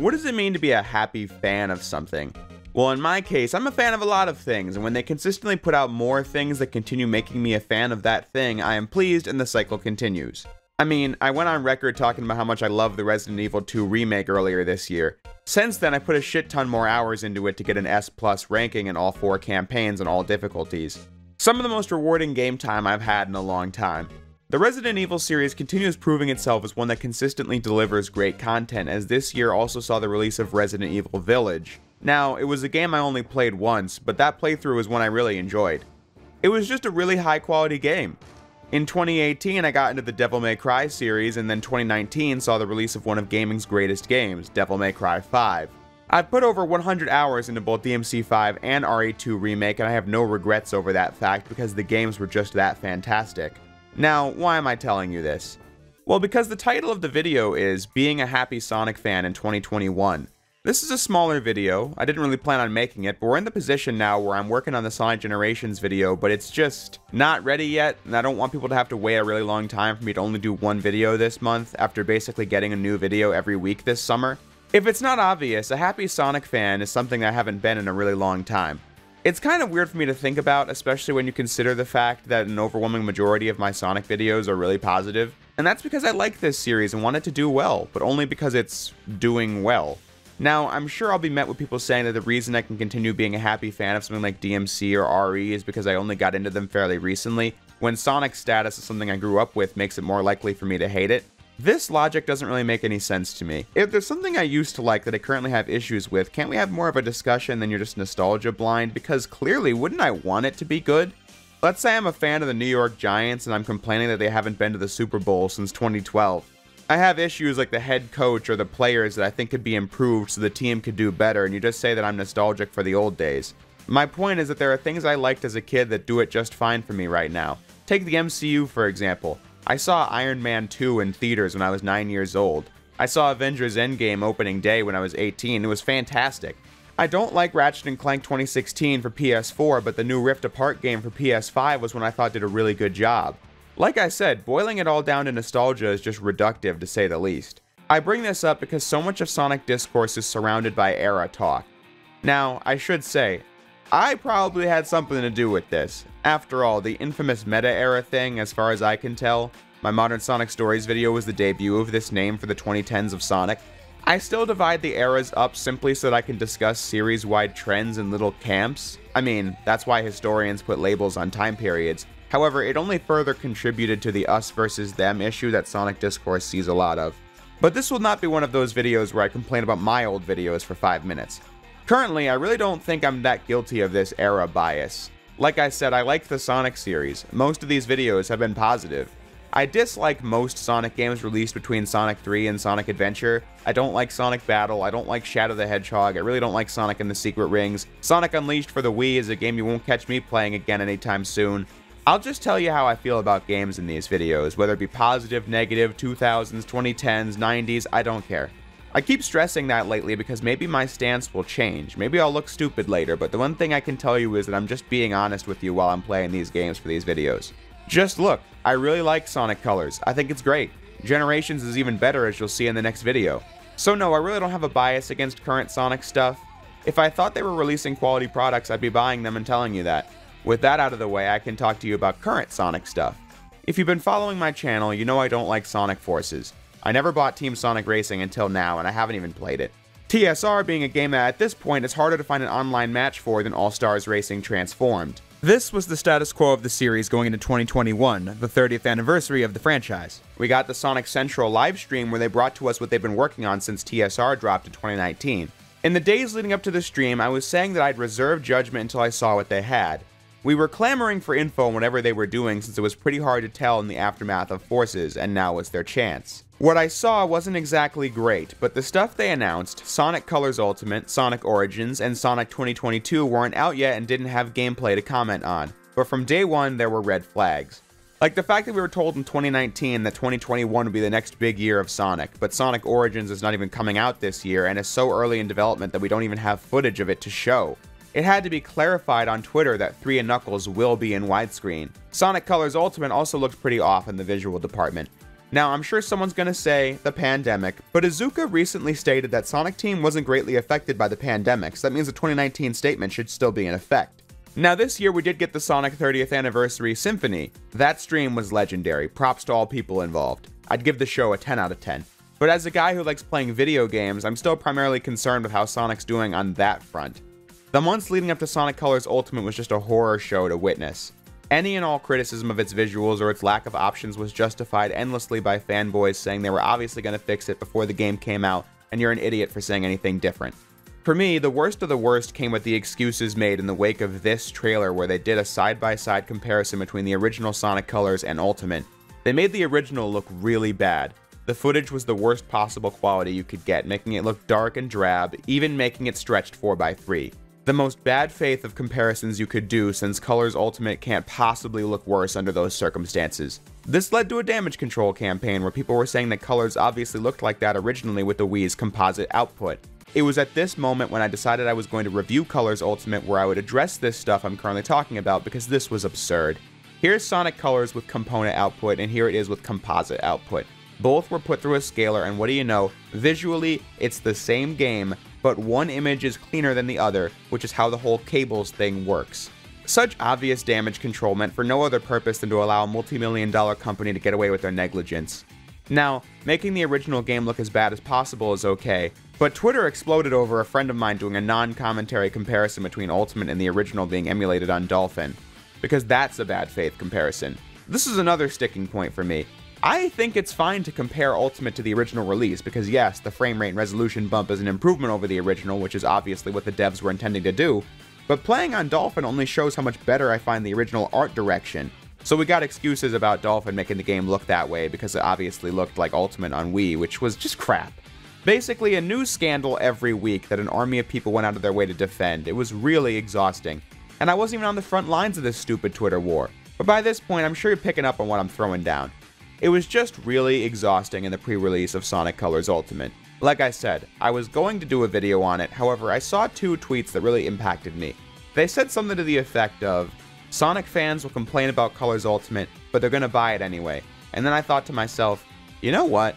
What does it mean to be a happy fan of something? Well, in my case, I'm a fan of a lot of things, and when they consistently put out more things that continue making me a fan of that thing, I am pleased and the cycle continues. I mean, I went on record talking about how much I love the Resident Evil 2 remake earlier this year. Since then, I put a shit ton more hours into it to get an S+ ranking in all 4 campaigns and all difficulties. Some of the most rewarding game time I've had in a long time. The Resident Evil series continues proving itself as one that consistently delivers great content, as this year also saw the release of Resident Evil Village. Now, it was a game I only played once, but that playthrough was one I really enjoyed. It was just a really high quality game. In 2018, I got into the Devil May Cry series, and then 2019 saw the release of one of gaming's greatest games, Devil May Cry 5. I've put over 100 hours into both DMC5 and RE2 Remake, and I have no regrets over that fact because the games were just that fantastic. Now, why am I telling you this? Well, because the title of the video is Being a Happy Sonic Fan in 2021. This is a smaller video. I didn't really plan on making it, but we're in the position now where I'm working on the Sonic Generations video, but it's just not ready yet, and I don't want people to have to wait a really long time for me to only do one video this month after basically getting a new video every week this summer. If it's not obvious, a happy Sonic fan is something I haven't been in a really long time. It's kind of weird for me to think about, especially when you consider the fact that an overwhelming majority of my Sonic videos are really positive. And that's because I like this series and want it to do well, but only because it's doing well. Now, I'm sure I'll be met with people saying that the reason I can continue being a happy fan of something like DMC or RE is because I only got into them fairly recently, when Sonic's status is something I grew up with makes it more likely for me to hate it. This logic doesn't really make any sense to me. If there's something I used to like that I currently have issues with, can't we have more of a discussion than you're just nostalgia blind? Because clearly, wouldn't I want it to be good? Let's say I'm a fan of the New York Giants and I'm complaining that they haven't been to the Super Bowl since 2012. I have issues like the head coach or the players that I think could be improved so the team could do better, and you just say that I'm nostalgic for the old days. My point is that there are things I liked as a kid that do it just fine for me right now. Take the MCU for example. I saw Iron Man 2 in theaters when I was 9 years old. I saw Avengers Endgame opening day when I was 18. It was fantastic. I don't like Ratchet & Clank 2016 for PS4, but the new Rift Apart game for PS5 was one I thought did a really good job. Like I said, boiling it all down to nostalgia is just reductive to say the least. I bring this up because so much of Sonic discourse is surrounded by era talk. Now, I should say, I probably had something to do with this. After all, the infamous meta-era thing, as far as I can tell, my Modern Sonic Stories video was the debut of this name for the 2010s of Sonic. I still divide the eras up simply so that I can discuss series-wide trends in little camps. I mean, that's why historians put labels on time periods. However, it only further contributed to the us versus them issue that Sonic discourse sees a lot of. But this will not be one of those videos where I complain about my old videos for 5 minutes. Currently, I really don't think I'm that guilty of this era bias. Like I said, I like the Sonic series. Most of these videos have been positive. I dislike most Sonic games released between Sonic 3 and Sonic Adventure. I don't like Sonic Battle, I don't like Shadow the Hedgehog, I really don't like Sonic and the Secret Rings. Sonic Unleashed for the Wii is a game you won't catch me playing again anytime soon. I'll just tell you how I feel about games in these videos, whether it be positive, negative, 2000s, 2010s, 90s, I don't care. I keep stressing that lately because maybe my stance will change. Maybe I'll look stupid later, but the one thing I can tell you is that I'm just being honest with you while I'm playing these games for these videos. Just look, I really like Sonic Colors. I think it's great. Generations is even better, as you'll see in the next video. So no, I really don't have a bias against current Sonic stuff. If I thought they were releasing quality products, I'd be buying them and telling you that. With that out of the way, I can talk to you about current Sonic stuff. If you've been following my channel, you know I don't like Sonic Forces. I never bought Team Sonic Racing until now, and I haven't even played it. TSR being a game that at this point is harder to find an online match for than All-Stars Racing Transformed. This was the status quo of the series going into 2021, the 30th anniversary of the franchise. We got the Sonic Central livestream where they brought to us what they've been working on since TSR dropped in 2019. In the days leading up to the stream, I was saying that I'd reserve judgment until I saw what they had. We were clamoring for info on whatever they were doing since it was pretty hard to tell in the aftermath of Forces, and now was their chance. What I saw wasn't exactly great, but the stuff they announced, Sonic Colors Ultimate, Sonic Origins, and Sonic 2022 weren't out yet and didn't have gameplay to comment on. But from day one, there were red flags. Like the fact that we were told in 2019 that 2021 would be the next big year of Sonic, but Sonic Origins is not even coming out this year and is so early in development that we don't even have footage of it to show. It had to be clarified on Twitter that 3 and Knuckles will be in widescreen. Sonic Colors Ultimate also looked pretty off in the visual department. Now, I'm sure someone's gonna say, the pandemic, but Izuka recently stated that Sonic Team wasn't greatly affected by the pandemic, so that means the 2019 statement should still be in effect. Now, this year we did get the Sonic 30th Anniversary Symphony. That stream was legendary, props to all people involved. I'd give the show a 10 out of 10. But as a guy who likes playing video games, I'm still primarily concerned with how Sonic's doing on that front. The months leading up to Sonic Colors Ultimate was just a horror show to witness. Any and all criticism of its visuals or its lack of options was justified endlessly by fanboys saying they were obviously going to fix it before the game came out, and you're an idiot for saying anything different. For me, the worst of the worst came with the excuses made in the wake of this trailer where they did a side-by-side comparison between the original Sonic Colors and Ultimate. They made the original look really bad. The footage was the worst possible quality you could get, making it look dark and drab, even making it stretched 4:3. The most bad faith of comparisons you could do, since Colors Ultimate can't possibly look worse under those circumstances. This led to a damage control campaign where people were saying that Colors obviously looked like that originally with the Wii's composite output. It was at this moment when I decided I was going to review Colors Ultimate where I would address this stuff I'm currently talking about, because this was absurd. Here's Sonic Colors with component output, and here it is with composite output. Both were put through a scaler, and what do you know, visually it's the same game, but one image is cleaner than the other, which is how the whole cables thing works. Such obvious damage control meant for no other purpose than to allow a multi-million-dollar company to get away with their negligence. Now, making the original game look as bad as possible is okay, but Twitter exploded over a friend of mine doing a non-commentary comparison between Ultimate and the original being emulated on Dolphin, because that's a bad faith comparison. This is another sticking point for me. I think it's fine to compare Ultimate to the original release, because yes, the frame rate and resolution bump is an improvement over the original, which is obviously what the devs were intending to do, but playing on Dolphin only shows how much better I find the original art direction. So we got excuses about Dolphin making the game look that way because it obviously looked like Ultimate on Wii, which was just crap. Basically a new scandal every week that an army of people went out of their way to defend. It was really exhausting. And I wasn't even on the front lines of this stupid Twitter war. But by this point, I'm sure you're picking up on what I'm throwing down. It was just really exhausting in the pre-release of Sonic Colors Ultimate. Like I said, I was going to do a video on it, however I saw two tweets that really impacted me. They said something to the effect of, Sonic fans will complain about Colors Ultimate, but they're gonna buy it anyway. And then I thought to myself, you know what?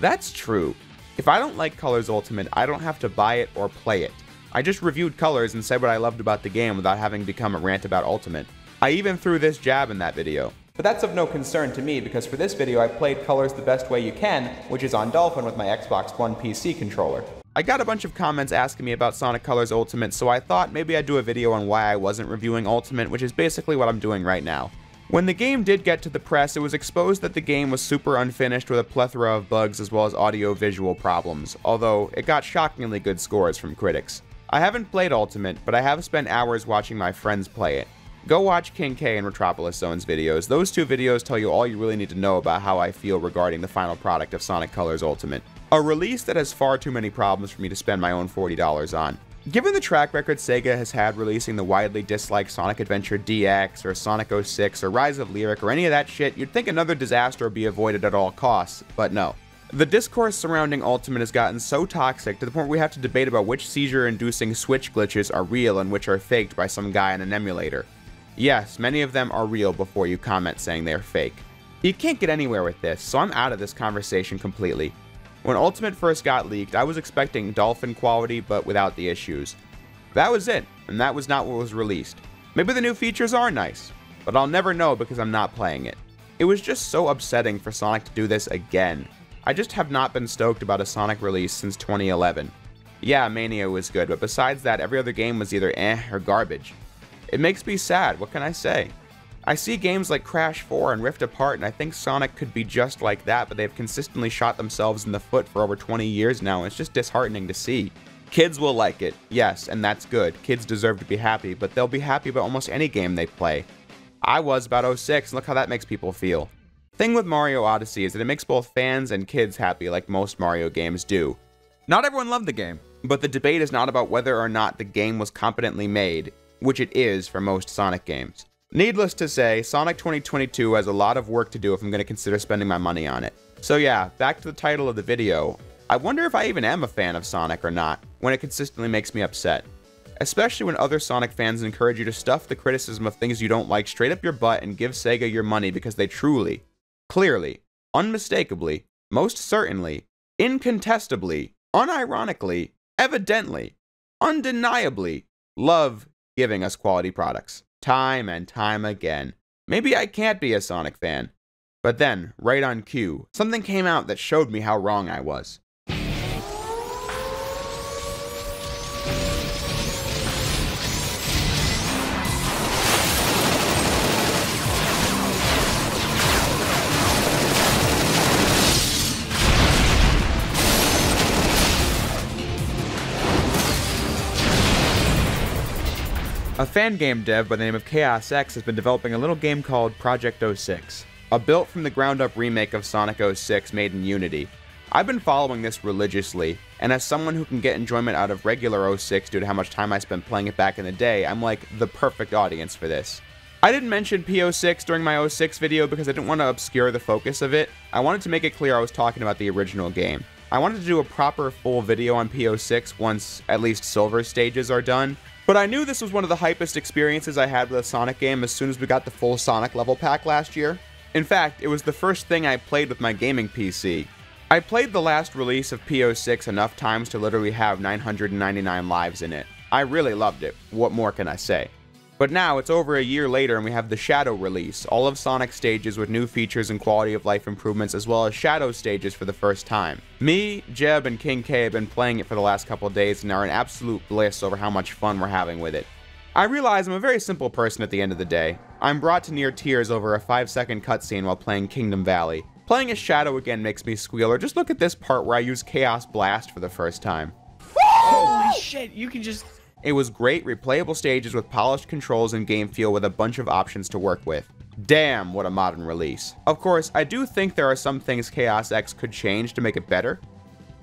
That's true. If I don't like Colors Ultimate, I don't have to buy it or play it. I just reviewed Colors and said what I loved about the game without having become a rant about Ultimate. I even threw this jab in that video. But that's of no concern to me, because for this video I played Colors the best way you can, which is on Dolphin with my Xbox One PC controller. I got a bunch of comments asking me about Sonic Colors Ultimate, so I thought maybe I'd do a video on why I wasn't reviewing Ultimate, which is basically what I'm doing right now. When the game did get to the press, it was exposed that the game was super unfinished with a plethora of bugs as well as audio-visual problems, although it got shockingly good scores from critics. I haven't played Ultimate, but I have spent hours watching my friends play it. Go watch King K and Retropolis Zone's videos. Those two videos tell you all you really need to know about how I feel regarding the final product of Sonic Colors Ultimate. A release that has far too many problems for me to spend my own $40 on. Given the track record Sega has had releasing the widely disliked Sonic Adventure DX or Sonic 06 or Rise of Lyric or any of that shit, you'd think another disaster would be avoided at all costs, but no. The discourse surrounding Ultimate has gotten so toxic to the point where we have to debate about which seizure-inducing Switch glitches are real and which are faked by some guy in an emulator. Yes, many of them are real before you comment saying they're fake. You can't get anywhere with this, so I'm out of this conversation completely. When Ultimate first got leaked, I was expecting Dolphin quality, but without the issues. That was it, and that was not what was released. Maybe the new features are nice, but I'll never know because I'm not playing it. It was just so upsetting for Sonic to do this again. I just have not been stoked about a Sonic release since 2011. Yeah, Mania was good, but besides that, every other game was either eh or garbage. It makes me sad, what can I say? I see games like Crash 4 and Rift Apart, and I think Sonic could be just like that, but they've consistently shot themselves in the foot for over 20 years now, and it's just disheartening to see. Kids will like it, yes, and that's good. Kids deserve to be happy, but they'll be happy about almost any game they play. I was about 06, and look how that makes people feel. Thing with Mario Odyssey is that it makes both fans and kids happy like most Mario games do. Not everyone loved the game, but the debate is not about whether or not the game was competently made, which it is for most Sonic games. Needless to say, Sonic 2022 has a lot of work to do if I'm going to consider spending my money on it. So yeah, back to the title of the video. I wonder if I even am a fan of Sonic or not, when it consistently makes me upset. Especially when other Sonic fans encourage you to stuff the criticism of things you don't like straight up your butt and give Sega your money because they truly, clearly, unmistakably, most certainly, incontestably, unironically, evidently, undeniably, love giving us quality products. Time and time again. Maybe I can't be a Sonic fan. But then, right on cue, something came out that showed me how wrong I was. A fan game dev by the name of ChaosX has been developing a little game called Project 06, a built from the ground up remake of Sonic 06 made in Unity. I've been following this religiously, and as someone who can get enjoyment out of regular 06 due to how much time I spent playing it back in the day, I'm like the perfect audience for this. I didn't mention P06 during my 06 video because I didn't want to obscure the focus of it. I wanted to make it clear I was talking about the original game. I wanted to do a proper full video on P06 once at least silver stages are done. But I knew this was one of the hypest experiences I had with a Sonic game as soon as we got the full Sonic level pack last year. In fact, it was the first thing I played with my gaming PC. I played the last release of P06 enough times to literally have 999 lives in it. I really loved it, what more can I say? But now it's over a year later and we have the Shadow release, all of Sonic stages with new features and quality of life improvements as well as Shadow stages for the first time. Me, Jeb, and King K have been playing it for the last couple of days and are in absolute bliss over how much fun we're having with it. I realize I'm a very simple person at the end of the day. I'm brought to near tears over a 5-second cutscene while playing Kingdom Valley. Playing as Shadow again makes me squeal, or just look at this part where I use Chaos Blast for the first time. Holy shit, you can just... It was great, replayable stages with polished controls and game feel with a bunch of options to work with. Damn, what a modern release. Of course, I do think there are some things ChaosX could change to make it better.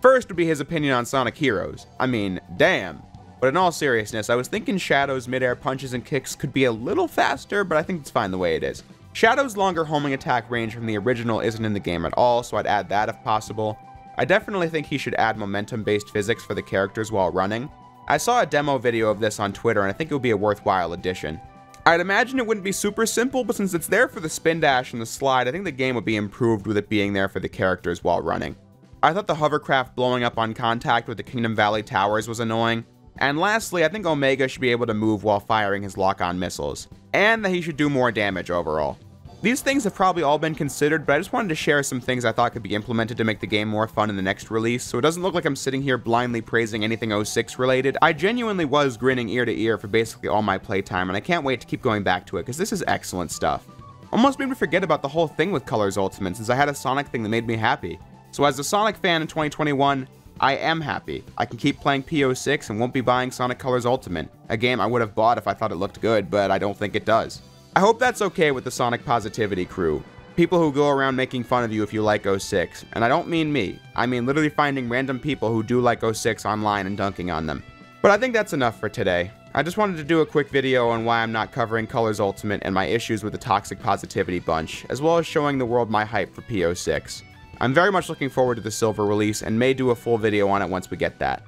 First would be his opinion on Sonic Heroes. I mean, damn. But in all seriousness, I was thinking Shadow's mid-air punches and kicks could be a little faster, but I think it's fine the way it is. Shadow's longer homing attack range from the original isn't in the game at all, so I'd add that if possible. I definitely think he should add momentum-based physics for the characters while running. I saw a demo video of this on Twitter and I think it would be a worthwhile addition. I'd imagine it wouldn't be super simple, but since it's there for the spin dash and the slide, I think the game would be improved with it being there for the characters while running. I thought the hovercraft blowing up on contact with the Kingdom Valley towers was annoying. And lastly, I think Omega should be able to move while firing his lock-on missiles. And that he should do more damage overall. These things have probably all been considered, but I just wanted to share some things I thought could be implemented to make the game more fun in the next release, so it doesn't look like I'm sitting here blindly praising anything 06 related. I genuinely was grinning ear to ear for basically all my playtime, and I can't wait to keep going back to it, because this is excellent stuff. Almost made me forget about the whole thing with Colors Ultimate, since I had a Sonic thing that made me happy. So as a Sonic fan in 2021, I am happy. I can keep playing P06 and won't be buying Sonic Colors Ultimate, a game I would have bought if I thought it looked good, but I don't think it does. I hope that's okay with the Sonic Positivity crew. People who go around making fun of you if you like 06. And I don't mean me. I mean literally finding random people who do like 06 online and dunking on them. But I think that's enough for today. I just wanted to do a quick video on why I'm not covering Colors Ultimate and my issues with the Toxic Positivity bunch, as well as showing the world my hype for P06. I'm very much looking forward to the silver release and may do a full video on it once we get that.